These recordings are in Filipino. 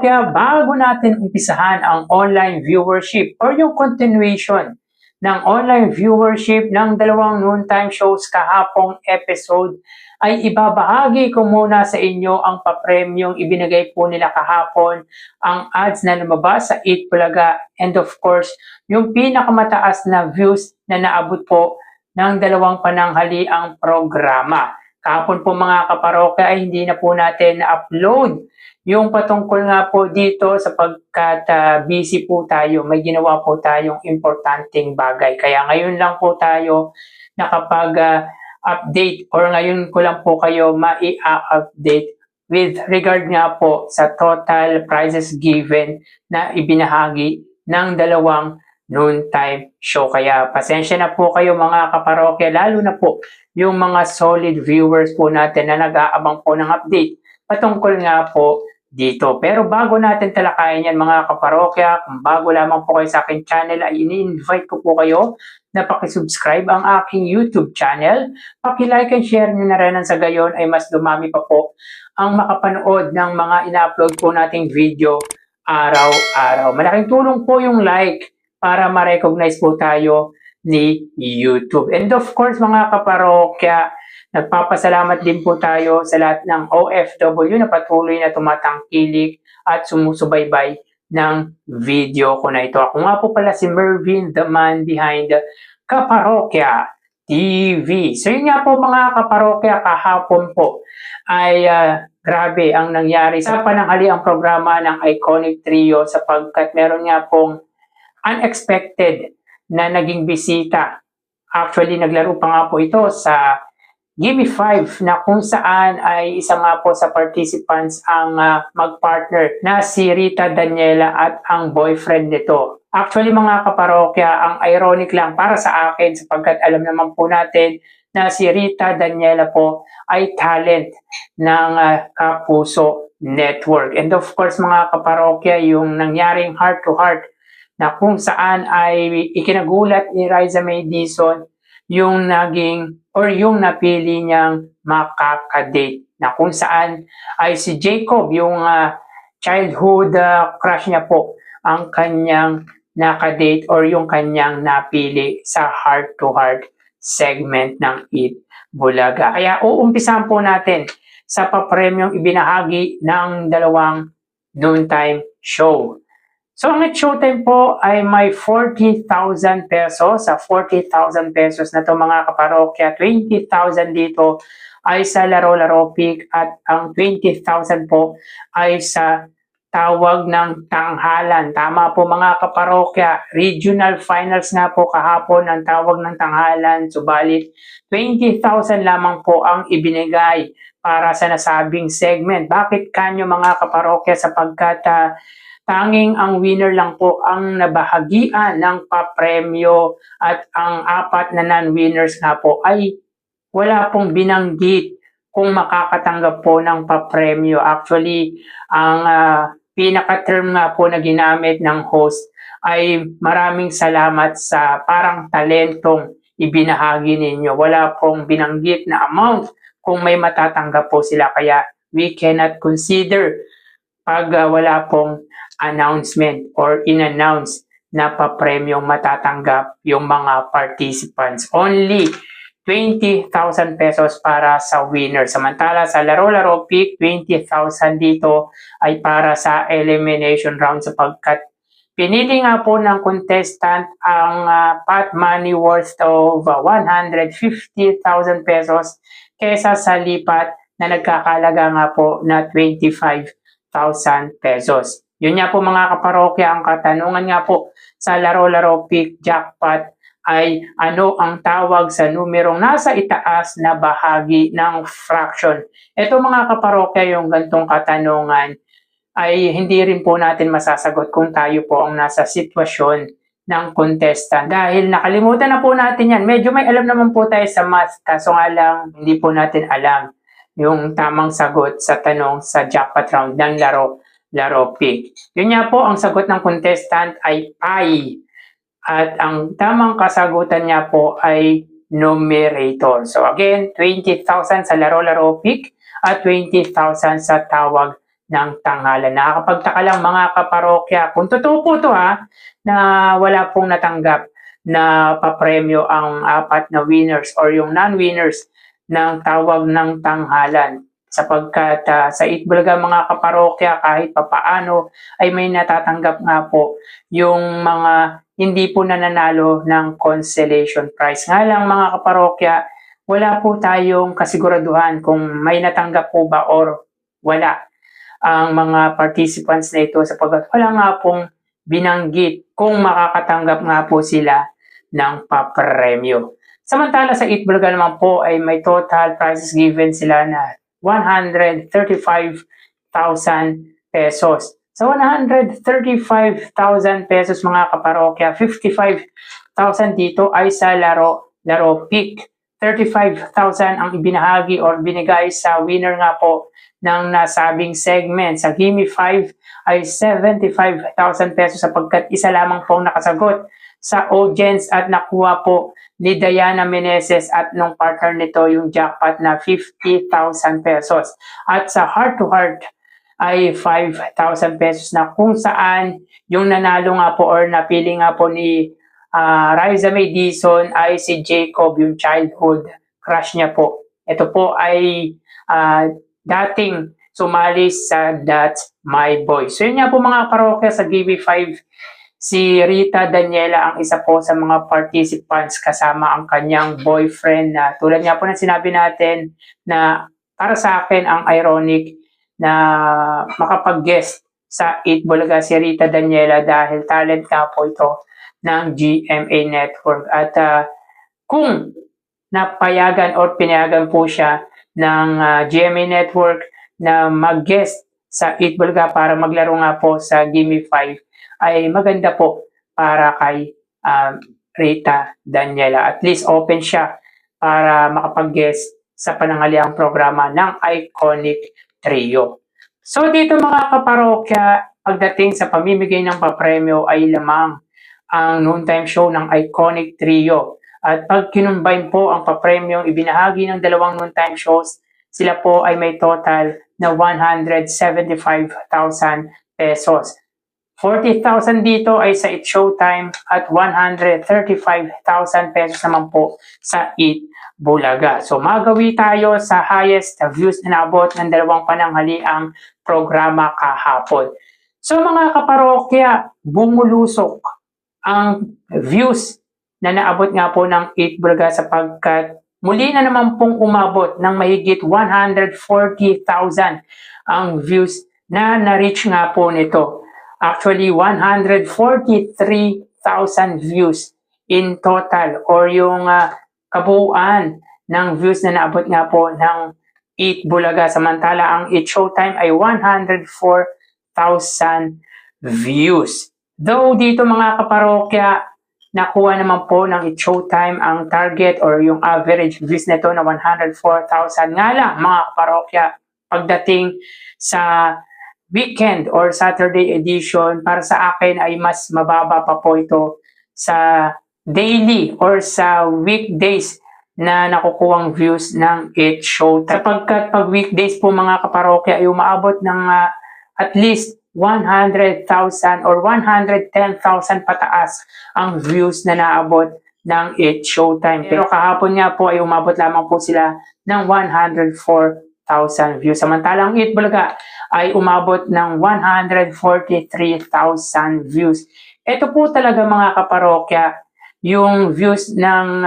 kaparokya, bago natin umpisahan ang online viewership or yung continuation ng online viewership ng dalawang noontime shows kahapong episode, ay ibabahagi ko muna sa inyo ang papremyong ibinigay po nila kahapon, ang ads na lumabas sa 8 Bulaga, and of course, yung pinakamataas na views na naabot po ng dalawang pananghaliang programa. Kahapon po mga kaparokya ay hindi na po natin na-upload yung patungkol nga po dito sapagkat busy po tayo, may ginawa po tayong importanteng bagay. Kaya ngayon lang po tayo nakapag-update or ngayon ko lang po kayo mai-update with regard nga po sa total prizes given na ibinahagi ng dalawang noontime show. Kaya pasensya na po kayo mga kaparokya, lalo na po yung mga solid viewers po natin na nag-aabang po ng update patungkol nga po dito. Pero bago natin talakayin yan mga kaparokya, kung bago lamang po kayo sa aking channel, ay ini-invite ko po kayo na pakisubscribe ang aking YouTube channel. Paki-like and share nyo na rin, sa gayon ay mas dumami pa po ang makapanood ng mga ina-upload po nating video araw-araw. Malaking tulong po yung like para ma-recognize po tayo ni YouTube. And of course mga kaparokya, nagpapasalamat din po tayo sa lahat ng OFW na patuloy na tumatangkilik at sumusubaybay ng video ko na ito. Ako nga po pala si Mervin, the man behind Kaparokya TV. So yun nga po mga kaparokya, kahapon po ay grabe ang nangyari sa pananghaliang programa ng Iconic Trio sapagkat meron nga pong unexpected na naging bisita. Actually, naglaro pa nga po ito sa Gimme 5 na kung saan ay isa nga po sa participants ang mag-partner na si Rita Daniela at ang boyfriend nito. Actually mga kaparokya, ang ironic lang para sa akin sapagkat alam naman po natin na si Rita Daniela po ay talent ng Kapuso Network. And of course mga kaparokya, yung nangyaring heart to heart na kung saan ay ikinagulat ni Riza May Dizon yung naging or yung napili niyang makakadate na kung saan ay si Jacob, yung childhood crush niya po, ang kanyang nakadate or yung kanyang napili sa heart to heart segment ng Eat Bulaga. Kaya uumpisahan po natin sa papremyong ibinahagi ng dalawang noontime show. So ang net showtime po ay may 40,000 pesos. Sa 40,000 pesos na to mga kaparokya, 20,000 dito ay sa laro-laro pick at ang 20,000 po ay sa tawag ng tanghalan. Tama po mga kaparokya, regional finals nga po kahapon ang tawag ng tanghalan. Subalit 20,000 lamang po ang ibinigay para sa nasabing segment. Bakit kanyo mga kaparokya? Sapagkat tanging ang winner lang po ang nabahagian ng papremyo at ang apat na non-winners nga po ay wala pong binanggit kung makakatanggap po ng papremyo. Actually, ang pinaka-term nga po na ginamit ng host ay maraming salamat sa parang talentong ibinahagi ninyo. Wala pong binanggit na amount kung may matatanggap po sila. Kaya we cannot consider pag wala pong announcement or in-announce na papremyong matatanggap yung mga participants. Only 20,000 pesos para sa winner. Samantala sa laro-laro pick, 20,000 dito ay para sa elimination round sapagkat pinili nga po ng contestant ang pot money worth of 150,000 pesos kesa sa lipat na nagkakalaga nga po na 25,000 pesos. Yun nga po mga kaparokya, ang katanungan nga po sa laro-laro pick jackpot ay ano ang tawag sa numerong nasa itaas na bahagi ng fraction. Ito mga kaparokya, yung gantong katanungan ay hindi rin po natin masasagot kung tayo po ang nasa sitwasyon ng contestant. Dahil nakalimutan na po natin yan. Medyo may alam naman po tayo sa math, kaso nga lang hindi po natin alam yung tamang sagot sa tanong sa jackpot round ng laro pick. Yun nga po, ang sagot ng contestant ay pi. At ang tamang kasagutan niya po ay numerator. So again, 20,000 sa laro-laro pick at 20,000 sa tawag ng tanghalan. Nakakapagtaka lang mga kaparokya, kung totoo po ito na wala pong natanggap na papremyo ang 4 na winners or yung non-winners ng tawag ng tanghalan. Sapagkat sa Itbulaga mga kaparokya, kahit papaano ay may natatanggap nga po yung mga hindi po nananalo ng consolation prize. Nga lang mga kaparokya, wala po tayong kasiguraduhan kung may natanggap po ba or wala ang mga participants na ito, sapagkat wala nga pong binanggit kung makakatanggap nga po sila ng papremyo. Samantala sa Itbulaga naman po ay may total prizes given sila na 135,000 pesos. Sa 135,000 pesos mga kaparokya, 55,000 dito ay sa laro pick. 35,000 ang ibinahagi or binigay sa winner nga po ng nasabing segment. Sa Gimme 5 ay 75,000 pesos sapagkat isa lamang pong nakasagot sa audience at nakuha po ni Diana Meneses at nung partner nito yung jackpot na 50,000 pesos. At sa Heart to Heart ay 5,000 pesos na kung saan yung nanalo nga po or napili nga po ni Raisa May Dizon ay si Jacob, yung childhood crush niya po. Ito po ay dating sumali sa That's My Boy. So yun nga po mga parokya, sa GB5 si Rita Daniela ang isa po sa mga participants kasama ang kanyang boyfriend na tulad nga po ng sinabi natin na para sa akin ang ironic na makapag-guest sa Itbulaga si Rita Daniela dahil talent nga po ito ng GMA Network. At kung napayagan o pinayagan po siya ng GMA Network na mag-guest sa Itbulaga para maglaro nga po sa Gimme 5, ay maganda po para kay Rita Daniela. At least open siya para makapag-guest sa panangaliang programa ng Iconic Trio. So dito mga kaparokya, pagdating sa pamimigay ng papremyo ay lamang ang noontime show ng Iconic Trio. At pag kinumbine po ang papremyong ibinahagi ng dalawang noontime shows, sila po ay may total na 175,000 pesos. 40,000 dito ay sa It Showtime at 135,000 pesos naman po sa It Bulaga. So magawi tayo sa highest views na naabot ng dalawang pananghaliang programa kahapon. So mga kaparokya, bumulusok ang views na naabot nga po ng It Bulaga sapagkat muli na naman pong umabot ng mahigit 140,000 ang views na na-reach nga po nito. Actually, 143,000 views in total or yung kabuuan ng views na naabot nga po ng It Bulaga. Samantala, ang It Showtime ay 104,000 views. Though dito mga kaparokya, nakuha naman po ng It Showtime ang target or yung average views nito na 104,000. Nga lang mga kaparokya, pagdating sa weekend or Saturday edition, para sa akin ay mas mababa pa po ito sa daily or sa weekdays na nakukuhang views ng It Showtime. Sapagkat pag weekdays po mga kaparokya ay umaabot ng at least 100,000 or 110,000 pataas ang views na naabot ng It Showtime. Pero kahapon nga po ay umabot lamang po sila ng 104,000 views. Samantalang It Bulaga ay umabot ng 143,000 views. Ito po talaga mga kaparokya, yung views ng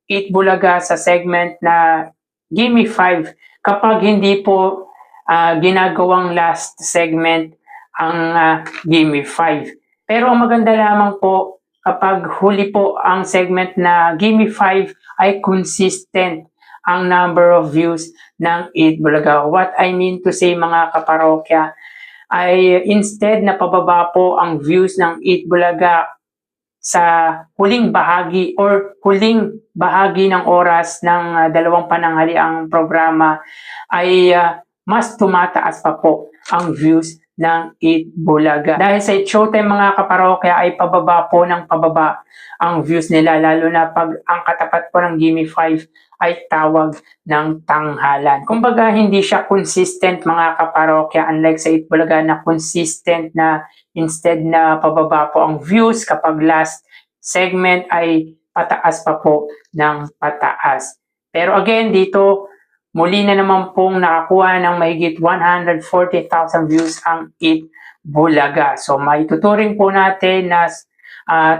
It Bulaga sa segment na Gimme 5 kapag hindi po ginagawang last segment ang Gimme 5. Pero ang maganda lamang po kapag huli po ang segment na Gimme 5 ay consistent ang number of views ng It Bulaga. What I mean to say mga kaparokya ay instead na pababa po ang views ng It Bulaga sa huling bahagi or huling bahagi ng oras ng dalawang pananghaliang programa ay mas tumataas pa po ang views ng Eat Bulaga. Dahil sa Eat Showtime mga kaparokya ay pababa po ng pababa ang views nila, lalo na pag ang katapat po ng Gimme 5 ay tawag ng tanghalan. Kumbaga hindi siya consistent mga kaparokya, unlike sa Eat Bulaga na consistent na instead na pababa po ang views kapag last segment ay pataas pa po ng pataas. Pero again, dito, muli na naman pong nakakuha ng mahigit 140,000 views ang Eat Bulaga. So, maituturing po natin na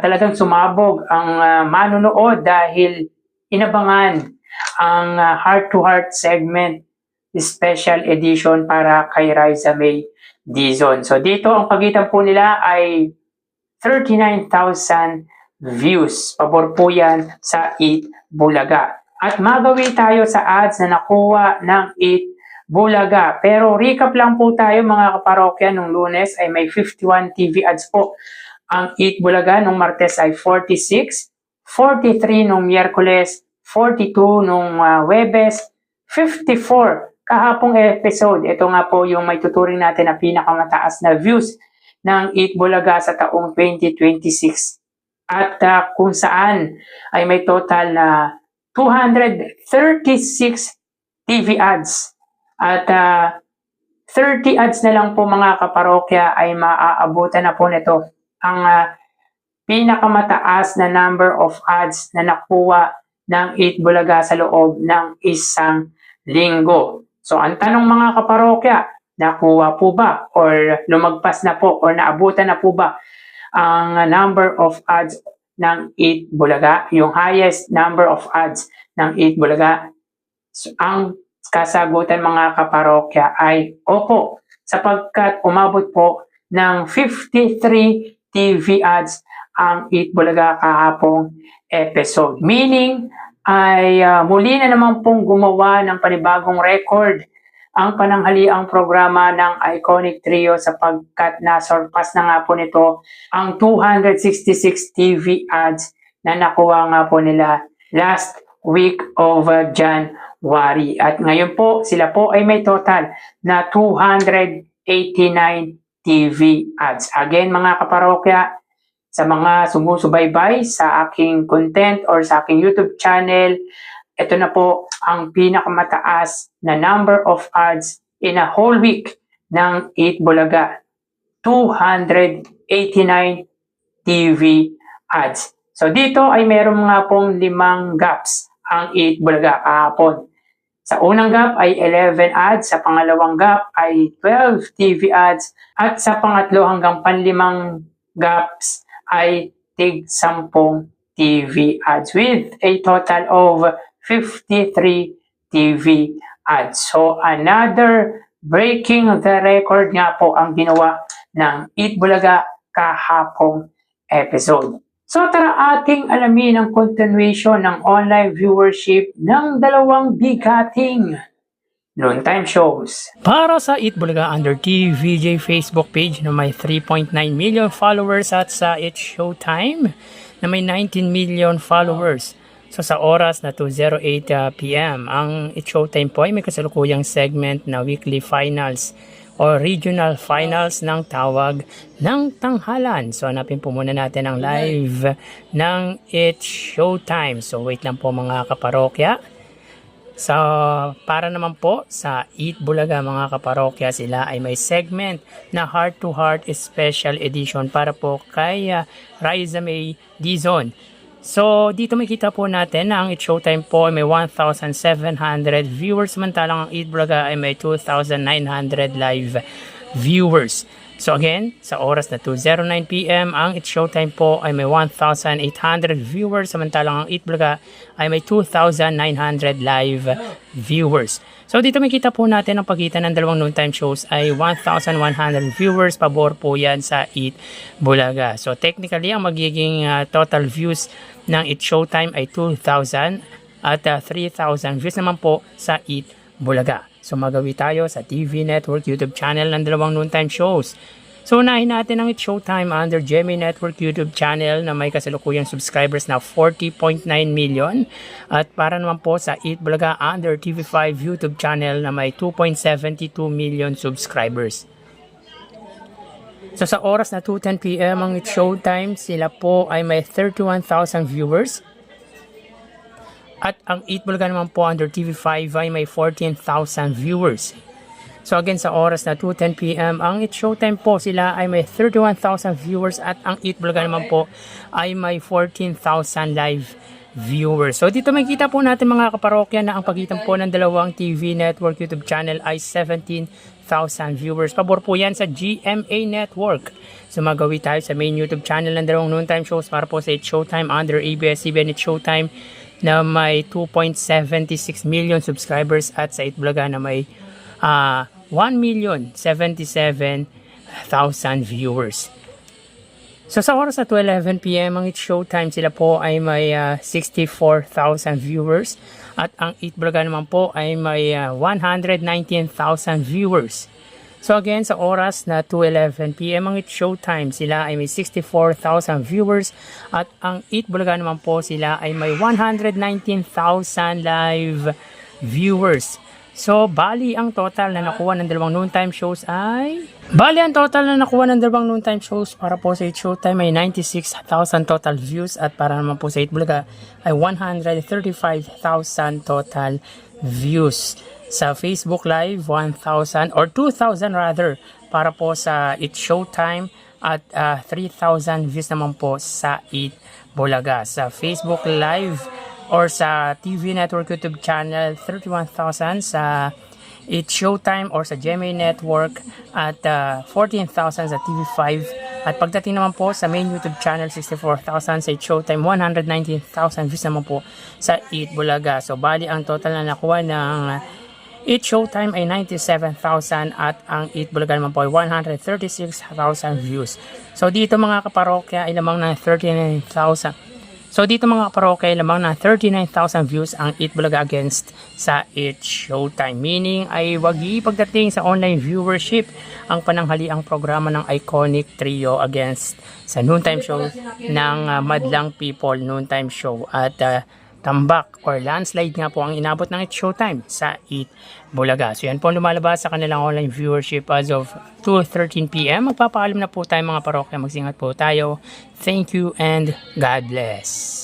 talagang sumabog ang manonood dahil inabangan ang Heart to Heart segment special edition para kay Riza May Dizon. So, dito ang pagitan po nila ay 39,000 views. Pabor po yan sa Eat Bulaga. At magawi tayo sa ads na nakuha ng Eat Bulaga. Pero recap lang po tayo mga kaparokya, nung Lunes ay may 51 TV ads po ang Eat Bulaga, nung Martes ay 46, 43 nung Miyerkules, 42 nung Webes, 54 kahapong episode. Ito nga po yung may tuturing natin na pinakamataas na views ng Eat Bulaga sa taong 2026. At kung saan ay may total na 236 TV ads. At 30 ads na lang po mga kaparokya ay maaabutan na po nito ang pinakamataas na number of ads na nakuha ng Eat Bulaga sa loob ng isang linggo. So ang tanong mga kaparokya, nakuha po ba or lumagpas na po or naabutan na po ba ang number of ads ng Eat Bulaga, yung highest number of ads ng Eat Bulaga? So, ang kasagutan mga kaparokya ay opo, sapagkat umabot po ng 53 TV ads ang Eat Bulaga kahapong episode. Meaning ay muli na naman pong gumawa ng panibagong record ang pananghaliang programa ng Iconic Trio, sapagkat nasurpass na nga po nito ang 266 TV ads na nakuha nga po nila last week of January. At ngayon po, sila po ay may total na 289 TV ads. Again mga kaparokya, sa mga sumusubaybay sa aking content or sa aking YouTube channel, ito na po ang pinakamataas na number of ads in a whole week ng Eat Bulaga. 289 TV ads. So dito ay meron nga pong 5 gaps ang Eat Bulaga kahapon. Sa unang gap ay 11 ads, sa pangalawang gap ay 12 TV ads, at sa pangatlo hanggang panlimang gaps ay tig 10 TV ads with a total of 53 TV ads. So another breaking the record nga po ang ginawa ng Eat Bulaga kahapong episode. So tara ating alamin ang continuation ng online viewership ng dalawang bigating noontime shows. Para sa Eat Bulaga under TVJ Facebook page na may 3.9 million followers at sa It's Showtime na may 19 million followers. So sa oras na 2:08 PM, ang It's Showtime po ay may kasalukuyang segment na weekly finals o regional finals ng tawag ng tanghalan. So hanapin po muna natin ang live ng It's Showtime. So wait lang po mga kaparokya. So para naman po sa Eat Bulaga mga kaparokya, sila ay may segment na Heart to Heart Special Edition para po kay Riza May Dizon. So dito makita po natin na ang It's Showtime po ay may 1,700 viewers, samantalang ang Eat Bulaga ay may 2,900 live viewers. So again, sa oras na 2:09 PM, ang It's Showtime po ay may 1,800 viewers, samantalang ang Eat Bulaga ay may 2,900 live viewers. So dito makita po natin ang pagitan ng dalawang noontime shows ay 1,100 viewers, pabor po yan sa Eat Bulaga. So technically, ang magiging total views ng It's Showtime ay 2,000 at 3,000 views naman po sa Eat Bulaga. So magawi tayo sa TV Network YouTube channel ng dalawang noontime shows. So unahin natin ang It's Showtime under GMA Network YouTube channel na may kasalukuyang subscribers na 40.9 million. At para naman po sa Eat Bulaga under TV5 YouTube channel na may 2.72 million subscribers. So sa oras na 2:10 PM ang It's Showtime, sila po ay may 31,000 viewers. At ang Eat Bulaga naman po under TV5 ay may 14,000 viewers. So again, sa oras na 2:10 PM, ang It's Showtime po, sila ay may 31,000 viewers at ang Eat Bulaga naman po ay may 14,000 live viewers. So dito makikita po natin mga kaparokya na ang pagitan po ng dalawang TV network YouTube channel ay 17,000 viewers. Pabor po yan sa GMA Network. So magawi tayo sa main YouTube channel ng dalawang noontime shows para po sa It's Showtime under ABS-CBN It's Showtime na may 2.76 million subscribers at sa Eat Bulaga na may 1,077,000 viewers. So sa oras na 2:11 PM ang It's Showtime, sila po ay may 64,000 viewers at ang Eat Bulaga naman po ay may 119,000 viewers. So again, sa oras na 2:11 PM ang It's Showtime, sila ay may 64,000 viewers at ang Eat Bulaga naman po, sila ay may 119,000 live viewers. So bali ang total na nakuha ng dalawang noontime shows ay para po sa It's Showtime ay 96,000 total views at para naman po sa Eat Bulaga ay 135,000 total views. Sa Facebook Live, 1,000 or 2,000 rather para po sa It's Showtime at 3,000 views naman po sa Eat Bulaga. Sa Facebook Live or sa TV Network YouTube channel, 31,000 sa It's Showtime or sa GMA Network at 14,000 sa TV5. At pagdating naman po sa main YouTube channel, 64,000 sa It's Showtime, 119,000 views naman po sa Eat Bulaga. So bali ang total na nakuha ng It's Showtime ay 97,000 at ang Eat Bulaga naman po ay 136,000 views. So dito mga kaparokya ay lamang na 39,000. So dito mga kaparokya ay lamang na 39,000 views ang Eat Bulaga against sa It's Showtime. Meaning ay wagi pagdating sa online viewership ang pananghaliang programa ng iconic trio against sa noontime show ng Madlang People noontime show at tambak or landslide nga po ang inabot ng It's Showtime sa Eat Bulaga. So yan po lumalabas sa kanilang online viewership as of 2:13 PM. Magpapaalam na po tayo mga parokya. Magsingat po tayo. Thank you and God bless.